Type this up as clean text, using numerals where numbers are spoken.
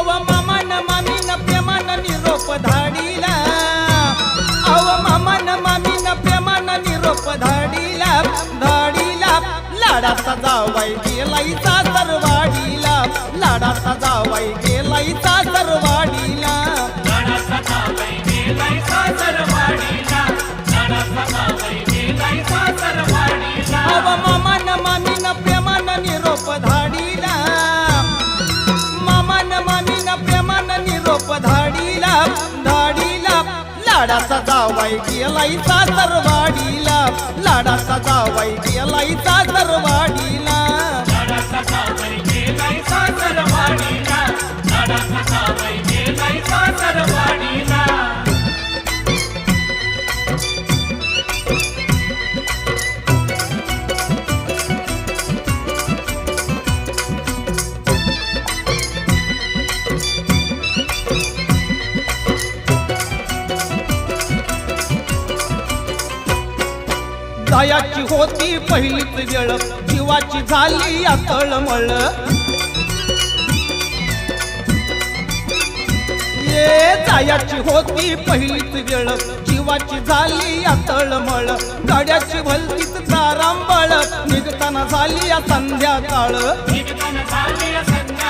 अव मामान मामीन प्रेमान निरोप धाडीला, अव मामान मामीन प्रेमान निरोप धाडीला, धाडीला लाडाचा जावाई गेलाई सासरवाडीला, लाडाचा जावाई गेलाई सासरवाडीला, लाडाचा जावई गेलाय सासरवाडीला, लाडाचा जावई गेलाय सासरवाडीला. अव मामान मामीन प्रेमान निरोप धाडीला, मामान मामीन प्रेमान निरोप धाडीला, धाडीला लाडाचा जावाई गेलाई सासरवाडीला, लाडाचा जावाई गेलाई सासरवाडीला, लाडाचा जावई गेलाय सासरवाडीला, लाडाचा जावई गेलाय सासरवाडीला. जायाची होती पहिलीच वेळ, जीवाची झाली या तळमळ, ये जायाची होती पहिलीच वेळ, जीवाची झाली या तळमळ, गाड्याची भलतीच तारांबळ, निघताना झाली या संध्याकाळ, निघताना झाली संध्याकाळ,